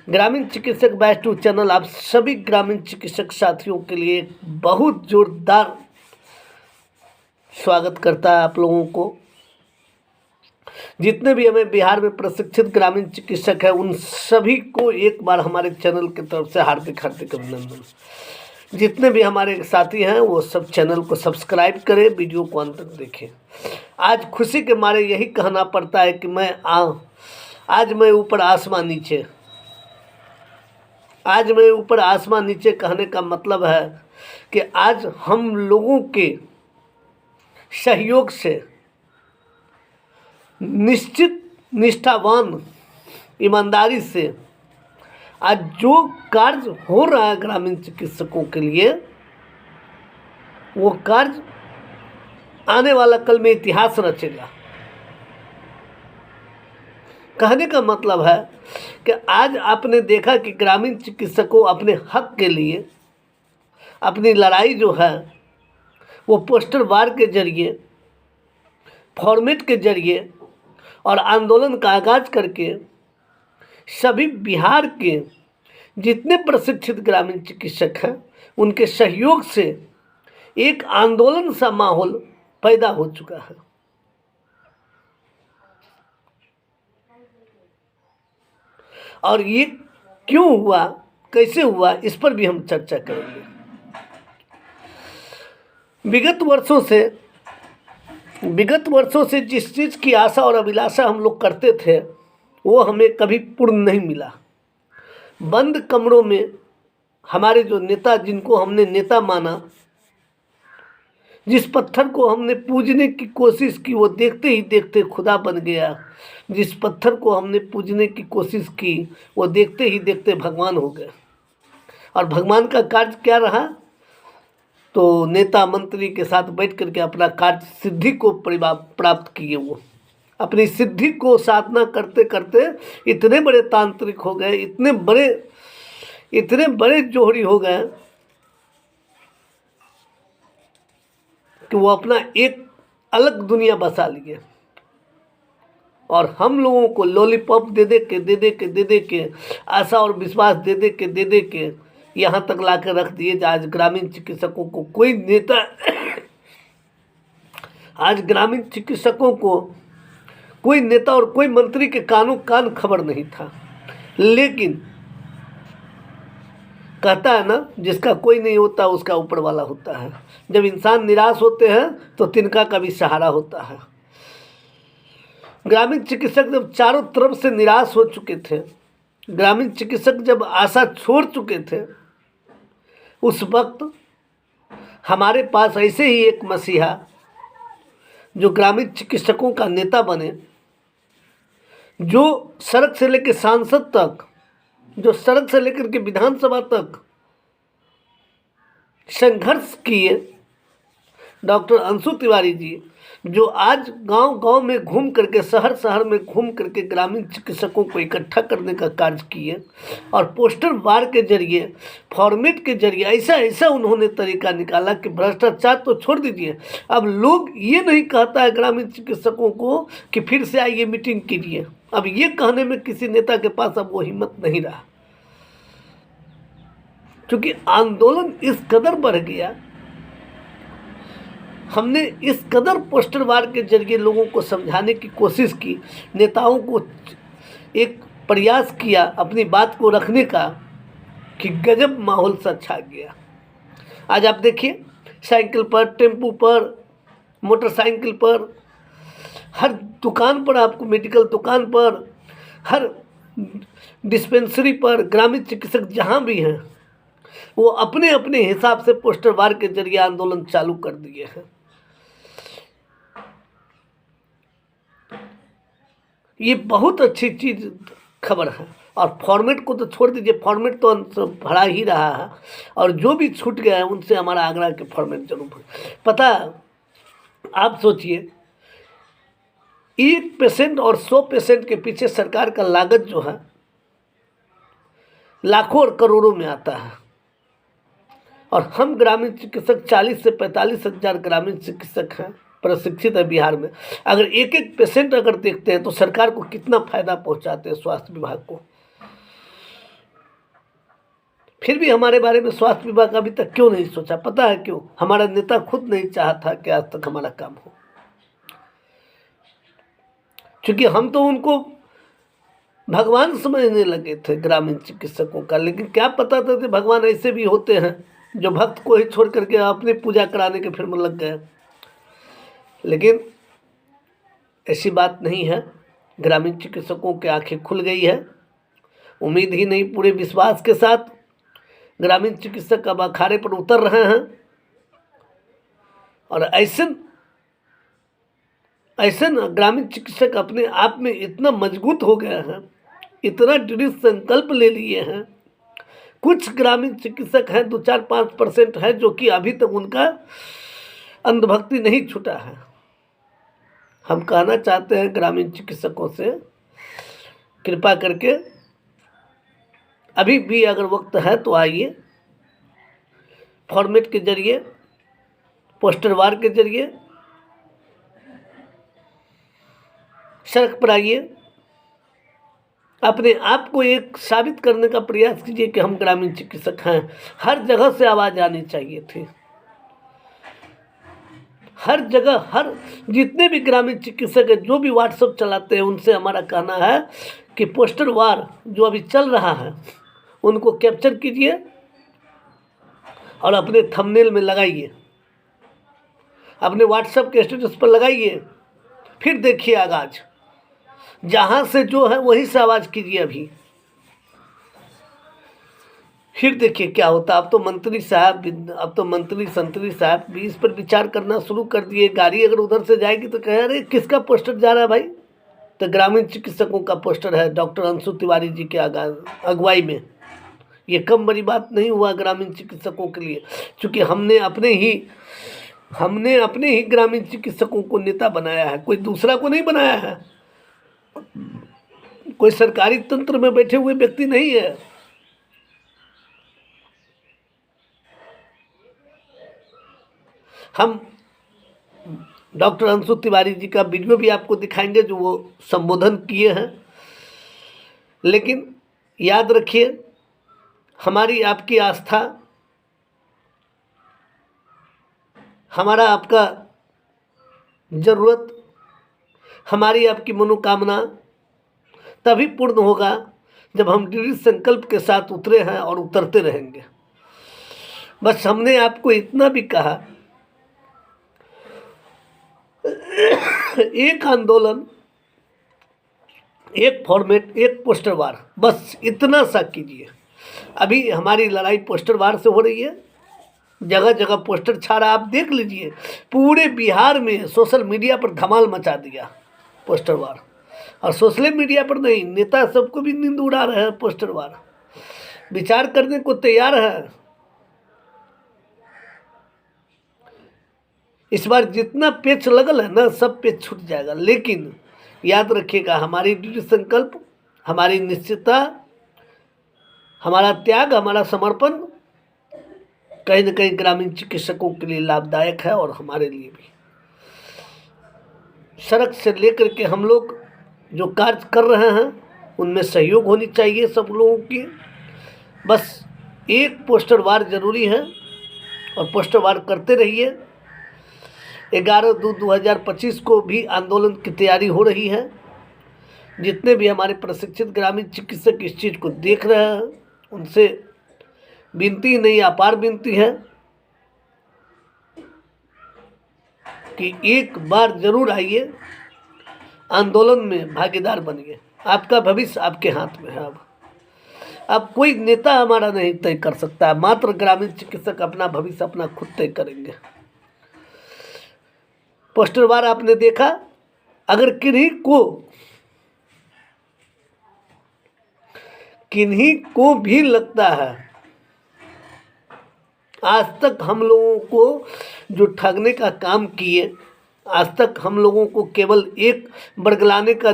ग्रामीण चिकित्सक batch 2 channel आप सभी ग्रामीण चिकित्सक साथियों के लिए बहुत जोरदार स्वागत करता है। आप लोगों को जितने भी हमें बिहार में प्रशिक्षित ग्रामीण चिकित्सक हैं उन सभी को एक बार हमारे चैनल की तरफ से हार्दिक हार्दिक अभिनंदन। जितने भी हमारे साथी हैं वो सब चैनल को सब्सक्राइब करें, वीडियो को अंत तक देखें। आज खुशी के मारे यही कहना पड़ता है कि आज मैं ऊपर आसमान नीचे। आज मैं ऊपर आसमान नीचे कहने का मतलब है कि आज हम लोगों के सहयोग से निश्चित निष्ठावान ईमानदारी से आज जो कार्य हो रहा है ग्रामीण चिकित्सकों के लिए, वो कार्य आने वाला कल में इतिहास रचेगा। कहने का मतलब है कि आज आपने देखा कि ग्रामीण चिकित्सकों अपने हक के लिए अपनी लड़ाई जो है वो पोस्टर वार के जरिए, फॉर्मेट के जरिए और आंदोलन का आगाज करके सभी बिहार के जितने प्रशिक्षित ग्रामीण चिकित्सक हैं उनके सहयोग से एक आंदोलन सा माहौल पैदा हो चुका है। और ये क्यों हुआ, कैसे हुआ, इस पर भी हम चर्चा करेंगे। विगत वर्षों से जिस चीज़ की आशा और अभिलाषा हम लोग करते थे वो हमें कभी पूर्ण नहीं मिला। बंद कमरों में हमारे जो नेता, जिनको हमने नेता माना, जिस पत्थर को हमने पूजने की कोशिश की वो देखते ही देखते खुदा बन गया। जिस पत्थर को हमने पूजने की कोशिश की वो देखते ही देखते भगवान हो गए। और भगवान का कार्य क्या रहा? तो नेता मंत्री के साथ बैठ करके अपना कार्य सिद्धि को प्राप्त किए। वो अपनी सिद्धि को साधना करते करते इतने बड़े तांत्रिक हो गए, इतने बड़े जोहरी हो गए कि वो अपना एक अलग दुनिया बसा लिए। और हम लोगों को लॉलीपॉप दे दे के आशा और विश्वास दे के यहाँ तक ला कर रख दिए। आज ग्रामीण चिकित्सकों को कोई नेता आज ग्रामीण चिकित्सकों को कोई नेता और कोई मंत्री के कानों कान खबर नहीं था। लेकिन कहता है ना, जिसका कोई नहीं होता उसका ऊपर वाला होता है। जब इंसान निराश होते हैं तो तिनका का भी सहारा होता है। ग्रामीण चिकित्सक जब चारों तरफ से निराश हो चुके थे, ग्रामीण चिकित्सक जब आशा छोड़ चुके थे, उस वक्त हमारे पास ऐसे ही एक मसीहा जो ग्रामीण चिकित्सकों का नेता बने, जो सड़क से लेकर सांसद तक, जो सड़क से लेकर के विधानसभा तक संघर्ष किए, डॉक्टर अंशु तिवारी जी, जो आज गांव-गांव में घूम करके, शहर में घूम करके ग्रामीण चिकित्सकों को इकट्ठा करने का कार्य किए और पोस्टर वार के जरिए, फॉर्मेट के जरिए ऐसा उन्होंने तरीका निकाला कि भ्रष्टाचार तो छोड़ दीजिए, अब लोग ये नहीं कहता है ग्रामीण चिकित्सकों को कि फिर से आइए मीटिंग कीजिए। अब ये कहने में किसी नेता के पास अब वो हिम्मत नहीं रहा, क्योंकि आंदोलन इस कदर बढ़ गया। हमने इस कदर पोस्टर वार के जरिए लोगों को समझाने की कोशिश की, नेताओं को एक प्रयास किया अपनी बात को रखने का, कि गजब माहौल सा छा गया। आज आप देखिए, साइकिल पर, टेम्पू पर, मोटरसाइकिल पर, हर दुकान पर, आपको मेडिकल दुकान पर, हर डिस्पेंसरी पर ग्रामीण चिकित्सक जहाँ भी हैं वो अपने अपने हिसाब से पोस्टर वार के जरिए आंदोलन चालू कर दिए हैं। ये बहुत अच्छी चीज़ खबर है। और फॉर्मेट को तो छोड़ दीजिए, फॉर्मेट तो भरा ही रहा है, और जो भी छूट गया है उनसे हमारा आग्रह कि फॉर्मेट जरूर पता है। आप सोचिए, 1 पेशेंट और 100 पेशेंट के पीछे सरकार का लागत जो है लाखों और करोड़ों में आता है। और हम ग्रामीण चिकित्सक 40 से 45 हज़ार ग्रामीण चिकित्सक हैं, प्रशिक्षित है बिहार में। अगर एक एक पेशेंट अगर देखते हैं तो सरकार को कितना फ़ायदा पहुंचाते हैं, स्वास्थ्य विभाग को। फिर भी हमारे बारे में स्वास्थ्य विभाग अभी तक क्यों नहीं सोचा? पता है क्यों? हमारा नेता खुद नहीं चाहा था कि आज तक हमारा काम हो, क्योंकि हम तो उनको भगवान समझने लगे थे ग्रामीण चिकित्सकों का। लेकिन क्या पता था कि भगवान ऐसे भी होते हैं जो भक्त को ही छोड़ करके अपनी पूजा कराने के फिर में लग गए। लेकिन ऐसी बात नहीं है, ग्रामीण चिकित्सकों की आंखें खुल गई है। उम्मीद ही नहीं, पूरे विश्वास के साथ ग्रामीण चिकित्सक अब अखाड़े पर उतर रहे हैं और ऐसे न ग्रामीण चिकित्सक अपने आप में इतना मजबूत हो गए हैं, इतना दृढ़ संकल्प ले लिए हैं। कुछ ग्रामीण चिकित्सक हैं, 2-4-5% है जो कि अभी तक उनका अंधभक्ति नहीं छूटा है। हम कहना चाहते हैं ग्रामीण चिकित्सकों से, कृपा करके अभी भी अगर वक्त है तो आइए, फॉर्मेट के जरिए, पोस्टर वार के जरिए सड़क पर आइए, अपने आप को एक साबित करने का प्रयास कीजिए कि हम ग्रामीण चिकित्सक हैं। हर जगह से आवाज़ आनी चाहिए थी, हर जगह, हर जितने भी ग्रामीण चिकित्सक हैं, जो भी व्हाट्सएप चलाते हैं, उनसे हमारा कहना है कि पोस्टर वार जो अभी चल रहा है उनको कैप्चर कीजिए और अपने थंबनेल में लगाइए, अपने व्हाट्सएप के स्टेटस पर लगाइए। फिर देखिए आगाज, जहाँ से जो है वहीं से आवाज़ कीजिए अभी, फिर देखिए क्या होता। अब तो मंत्री संतरी साहब भी इस पर विचार करना शुरू कर दिए। गाड़ी अगर उधर से जाएगी तो कहे अरे किसका पोस्टर जा रहा है भाई? तो ग्रामीण चिकित्सकों का पोस्टर है, डॉक्टर अंशु तिवारी जी के अगुवाई में। ये कम बड़ी बात नहीं हुआ ग्रामीण चिकित्सकों के लिए, क्योंकि हमने अपने ही ग्रामीण चिकित्सकों को नेता बनाया है, कोई दूसरा को नहीं बनाया है। कोई सरकारी तंत्र में बैठे हुए व्यक्ति नहीं है। हम डॉक्टर अंशु तिवारी जी का वीडियो भी आपको दिखाएंगे जो वो संबोधन किए हैं। लेकिन याद रखिए, हमारी आपकी आस्था, हमारा आपका ज़रूरत, हमारी आपकी मनोकामना तभी पूर्ण होगा जब हम दृढ़ संकल्प के साथ उतरे हैं और उतरते रहेंगे। बस हमने आपको इतना भी कहा, एक आंदोलन, एक फॉर्मेट, एक पोस्टर वार, बस इतना सा कीजिए। अभी हमारी लड़ाई पोस्टर वार से हो रही है, जगह जगह पोस्टर छा रहा। आप देख लीजिए, पूरे बिहार में सोशल मीडिया पर धमाल मचा दिया पोस्टर वार। और सोशल मीडिया पर नहीं, नेता सबको भी नींद उड़ा रहे हैं पोस्टर वार, विचार करने को तैयार है। इस बार जितना पेच लगल है ना, सब पेच छूट जाएगा। लेकिन याद रखिएगा, हमारी दृढ़ संकल्प, हमारी निश्चितता, हमारा त्याग, हमारा समर्पण कहीं न कहीं ग्रामीण चिकित्सकों के लिए लाभदायक है और हमारे लिए भी। सड़क से लेकर के हम लोग जो कार्य कर रहे हैं उनमें सहयोग होनी चाहिए सब लोगों की। बस एक पोस्टर वार जरूरी है और पोस्टर वार करते रहिए। 11/2/2025 को भी आंदोलन की तैयारी हो रही है। जितने भी हमारे प्रशिक्षित ग्रामीण चिकित्सक इस चीज़ को देख रहे हैं उनसे विनती नहीं, अपार विनती है कि एक बार जरूर आइए, आंदोलन में भागीदार बनिए। आपका भविष्य आपके हाथ में है। अब कोई नेता हमारा नहीं तय कर सकता है, मात्र ग्रामीण चिकित्सक अपना भविष्य अपना खुद तय करेंगे। पोस्टर वार आपने देखा, अगर किन्हीं को भी लगता है आज तक हम लोगों को जो ठगने का काम किए, आज तक हम लोगों को केवल एक बरगलाने का,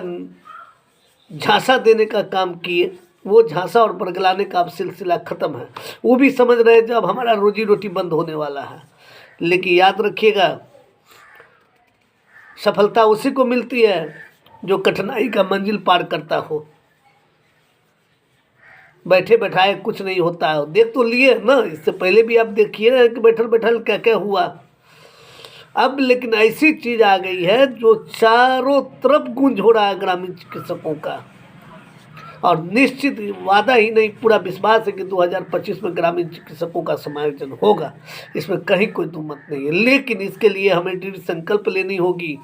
झांसा देने का काम किए, वो झांसा और बरगलाने का अब सिलसिला ख़त्म है। वो भी समझ रहे हैं जब हमारा रोजी रोटी बंद होने वाला है। लेकिन याद रखिएगा, सफलता उसी को मिलती है जो कठिनाई का मंजिल पार करता हो। बैठे बैठाए कुछ नहीं होता है। देख तो लिए ना, इससे पहले भी आप देखिए ना कि बैठल बैठल क्या क्या हुआ। अब लेकिन ऐसी चीज आ गई है जो चारों तरफ गूंज हो रहा है ग्रामीण चिकित्सकों का, और निश्चित वादा ही नहीं, पूरा विश्वास है कि 2025 में ग्रामीण चिकित्सकों का समायोजन होगा, इसमें कहीं कोई दो मत नहीं है। लेकिन इसके लिए हमें दृढ़ संकल्प लेनी होगी,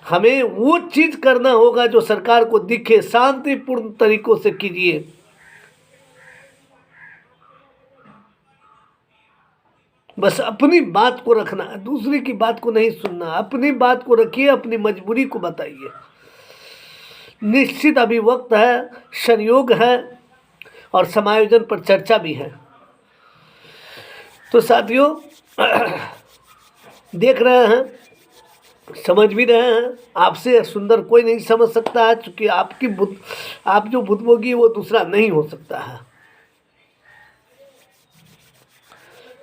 हमें वो चीज करना होगा जो सरकार को दिखे, शांतिपूर्ण तरीकों से कीजिए। बस अपनी बात को रखना है, दूसरे की बात को नहीं सुनना, अपनी बात को रखिए, अपनी मजबूरी को बताइए। निश्चित अभी वक्त है, संयोग है और समायोजन पर चर्चा भी है। तो साथियों देख रहे हैं, समझ भी रहे हैं, आपसे सुंदर कोई नहीं समझ सकता है, क्योंकि आप जो भुतभोगी वो दूसरा नहीं हो सकता है।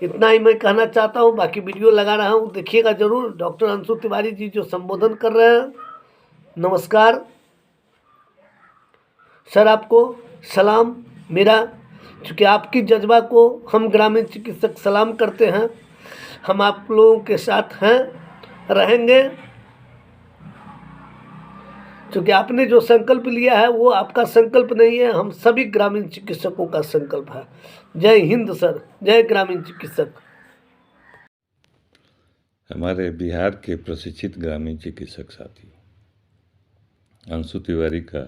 इतना ही मैं कहना चाहता हूँ, बाकी वीडियो लगा रहा हूँ, देखिएगा जरूर। डॉक्टर अंशु तिवारी जी जो संबोधन कर रहे हैं, नमस्कार सर, आपको सलाम मेरा, क्योंकि आपकी जज्बा को हम ग्रामीण चिकित्सक सलाम करते हैं। हम आप लोगों के साथ हैं, रहेंगे, क्योंकि आपने जो संकल्प लिया है वो आपका संकल्प नहीं है, हम सभी ग्रामीण चिकित्सकों का संकल्प है। जय हिंद सर, जय ग्रामीण चिकित्सक। हमारे बिहार के प्रशिक्षित ग्रामीण चिकित्सक साथी अंशु तिवारी का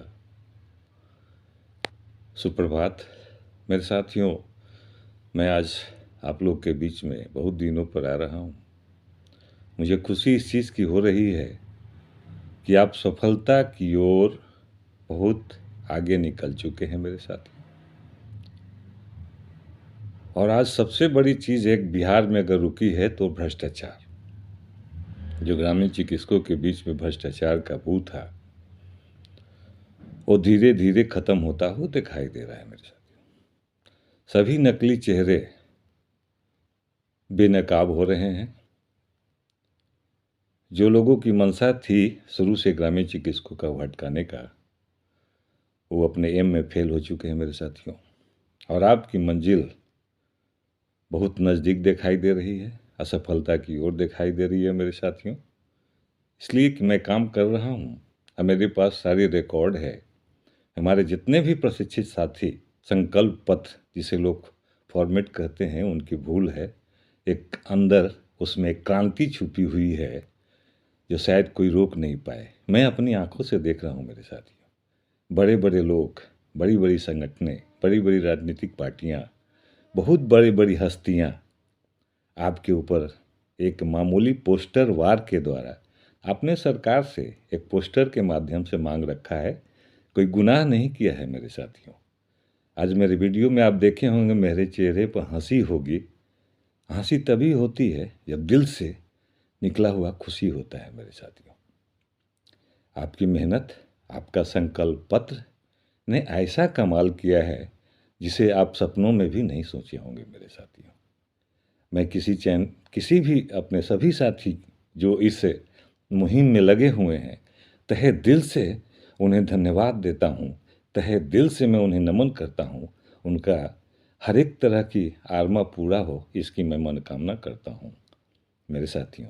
सुप्रभात। मेरे साथियों, मैं आज आप लोग के बीच में बहुत दिनों पर आ रहा हूँ। मुझे खुशी इस चीज़ की हो रही है कि आप सफलता की ओर बहुत आगे निकल चुके हैं मेरे साथी। और आज सबसे बड़ी चीज़ एक बिहार में अगर रुकी है तो भ्रष्टाचार, जो ग्रामीण चिकित्सकों के बीच में भ्रष्टाचार का भूत था, वो धीरे धीरे खत्म होता हुआ दिखाई दे रहा है मेरे साथियों। सभी नकली चेहरे बेनकाब हो रहे हैं। जो लोगों की मंशा थी शुरू से ग्रामीण चिकित्सकों का भटकाने का, वो अपने एम में फेल हो चुके हैं मेरे साथियों। और आपकी मंजिल बहुत नज़दीक दिखाई दे रही है, असफलता की ओर दिखाई दे रही है मेरे साथियों। इसलिए कि मैं काम कर रहा हूँ और मेरे पास सारी रिकॉर्ड है। हमारे जितने भी प्रशिक्षित साथी संकल्प पत्र जिसे लोग फॉर्मेट कहते हैं, उनकी भूल है। एक अंदर उसमें क्रांति छुपी हुई है जो शायद कोई रोक नहीं पाए। मैं अपनी आंखों से देख रहा हूँ मेरे साथियों। बड़े बड़े लोग, बड़ी बड़ी संगठनें, बड़ी बड़ी राजनीतिक पार्टियाँ, बहुत बड़ी बड़ी हस्तियाँ आपके ऊपर एक मामूली पोस्टर वार के द्वारा आपने सरकार से एक पोस्टर के माध्यम से मांग रखा है। कोई गुनाह नहीं किया है मेरे साथियों। आज मेरे वीडियो में आप देखे होंगे मेरे चेहरे पर हंसी होगी। हंसी तभी होती है जब दिल से निकला हुआ खुशी होता है मेरे साथियों। आपकी मेहनत, आपका संकल्प पत्र ने ऐसा कमाल किया है जिसे आप सपनों में भी नहीं सोचे होंगे मेरे साथियों। मैं किसी भी अपने सभी साथी जो इस मुहिम में लगे हुए हैं, तहे दिल से उन्हें धन्यवाद देता हूँ। तहे दिल से मैं उन्हें नमन करता हूँ। उनका हर एक तरह की आरमा पूरा हो, इसकी मैं मनोकामना करता हूँ मेरे साथियों।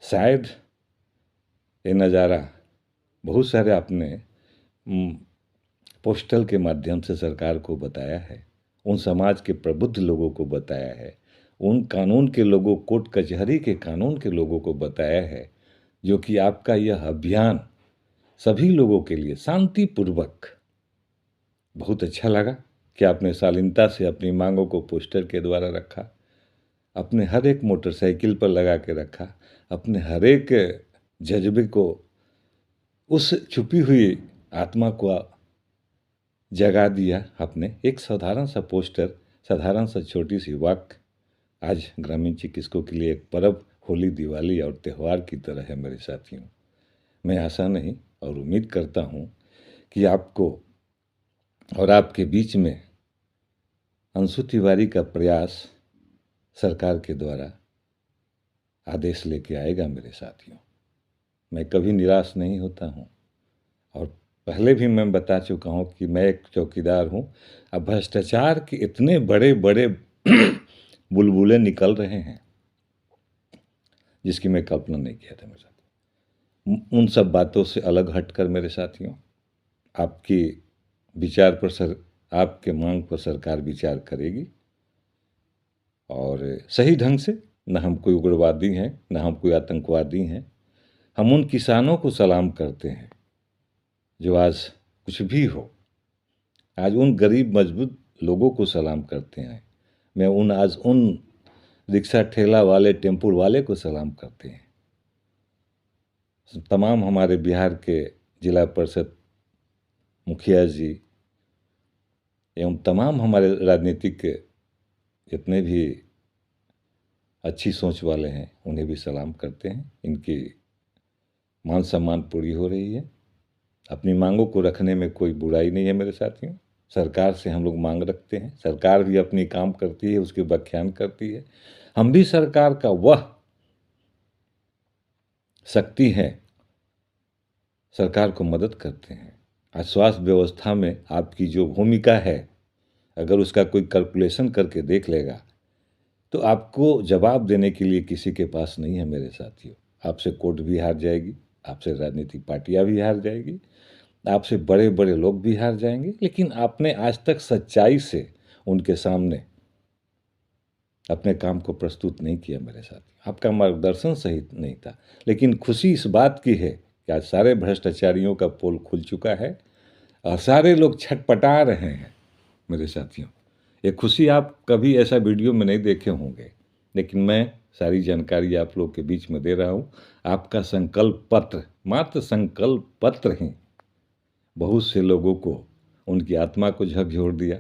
शायद ये नज़ारा बहुत सारे आपने पोस्टल के माध्यम से सरकार को बताया है, उन समाज के प्रबुद्ध लोगों को बताया है, उन कानून के लोगों, कोर्ट कचहरी के कानून के लोगों को बताया है, जो कि आपका यह अभियान सभी लोगों के लिए शांतिपूर्वक। बहुत अच्छा लगा कि आपने शालीनता से अपनी मांगों को पोस्टर के द्वारा रखा, अपने हर एक मोटरसाइकिल पर लगा के रखा, अपने हर एक जज्बे को, उस छुपी हुई आत्मा को जगा दिया आपने। एक साधारण सा पोस्टर, साधारण सा छोटी सी वाक्य आज ग्रामीण चिकित्सकों के लिए एक पर्व, होली, दिवाली और त्यौहार की तरह है मेरे साथियों। मैं आशा नहीं और उम्मीद करता हूँ कि आपको और आपके बीच में अंशु तिवारी का प्रयास सरकार के द्वारा आदेश लेके आएगा मेरे साथियों। मैं कभी निराश नहीं होता हूँ और पहले भी मैं बता चुका हूँ कि मैं एक चौकीदार हूँ। अब भ्रष्टाचार के इतने बड़े बड़े बुलबुले निकल रहे हैं जिसकी मैं कल्पना नहीं किया था मेरे साथ। उन सब बातों से अलग हटकर मेरे साथियों, आपकी विचार पर आपके मांग पर सरकार विचार करेगी और सही ढंग से। न हम कोई उग्रवादी हैं, न हम कोई आतंकवादी हैं। हम उन किसानों को सलाम करते हैं जो आज कुछ भी हो, आज उन गरीब मजबूत लोगों को सलाम करते हैं। मैं आज उन रिक्शा ठेला वाले, टेम्पो वाले को सलाम करते हैं। तमाम हमारे बिहार के जिला परिषद मुखिया जी एवं तमाम हमारे राजनीतिक जितने भी अच्छी सोच वाले हैं उन्हें भी सलाम करते हैं। इनकी मान सम्मान पूरी हो रही है। अपनी मांगों को रखने में कोई बुराई नहीं है मेरे साथियों। सरकार से हम लोग मांग रखते हैं, सरकार भी अपनी काम करती है, उसके व्याख्यान करती है। हम भी सरकार का वह शक्ति है, सरकार को मदद करते हैं। आज स्वास्थ्य व्यवस्था में आपकी जो भूमिका है, अगर उसका कोई कैलकुलेशन करके देख लेगा तो आपको जवाब देने के लिए किसी के पास नहीं है मेरे साथियों। आपसे कोर्ट भी हार जाएगी, आपसे राजनीतिक पार्टियां भी हार जाएगी, आपसे बड़े बड़े लोग भी हार जाएंगे, लेकिन आपने आज तक सच्चाई से उनके सामने अपने काम को प्रस्तुत नहीं किया मेरे साथियों। आपका मार्गदर्शन सही नहीं था। लेकिन खुशी इस बात की है कि आज सारे भ्रष्टाचारियों का पोल खुल चुका है और सारे लोग छटपटा रहे हैं मेरे साथियों। ये खुशी आप कभी ऐसा वीडियो में नहीं देखे होंगे, लेकिन मैं सारी जानकारी आप लोग के बीच में दे रहा हूँ। आपका संकल्प पत्र, मात्र संकल्प पत्र ही बहुत से लोगों को, उनकी आत्मा को झकझोर दिया,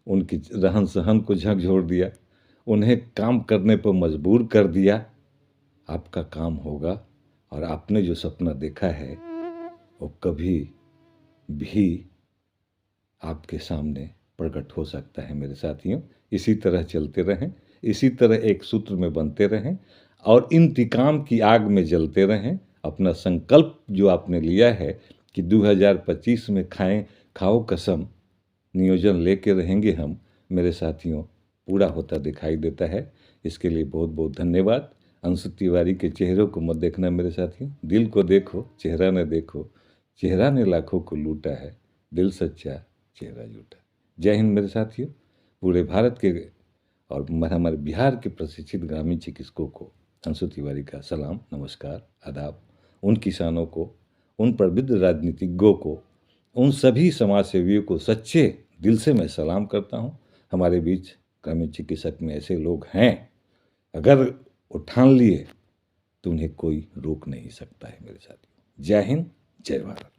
उनकी रहन सहन को झकझोर दिया, उन्हें काम करने पर मजबूर कर दिया। आपका काम होगा और आपने जो सपना देखा है वो कभी भी आपके सामने प्रकट हो सकता है मेरे साथियों। इसी तरह चलते रहें, इसी तरह एक सूत्र में बनते रहें और इंतकाम की आग में जलते रहें। अपना संकल्प जो आपने लिया है कि 2025 में खाओ कसम नियोजन लेके रहेंगे हम, मेरे साथियों पूरा होता दिखाई देता है। इसके लिए बहुत बहुत धन्यवाद। अंशु तिवारी के चेहरों को मत देखना मेरे साथियों, दिल को देखो, चेहरा न देखो। चेहरा ने लाखों को लूटा है, दिल सच्चा चेहरा झूठा। जय हिंद मेरे साथियों। पूरे भारत के और हमारे बिहार के प्रशिक्षित ग्रामीण चिकित्सकों को अंशु तिवारी का सलाम, नमस्कार, आदाब। उन किसानों को, उन प्रबुद्ध राजनीतिज्ञों को, उन सभी समाज सेवियों को सच्चे दिल से मैं सलाम करता हूँ। हमारे बीच ग्रामीण चिकित्सक में ऐसे लोग हैं, अगर वो ठान लिए तो उन्हें कोई रोक नहीं सकता है मेरे साथियों। जय हिंद, जय भारत।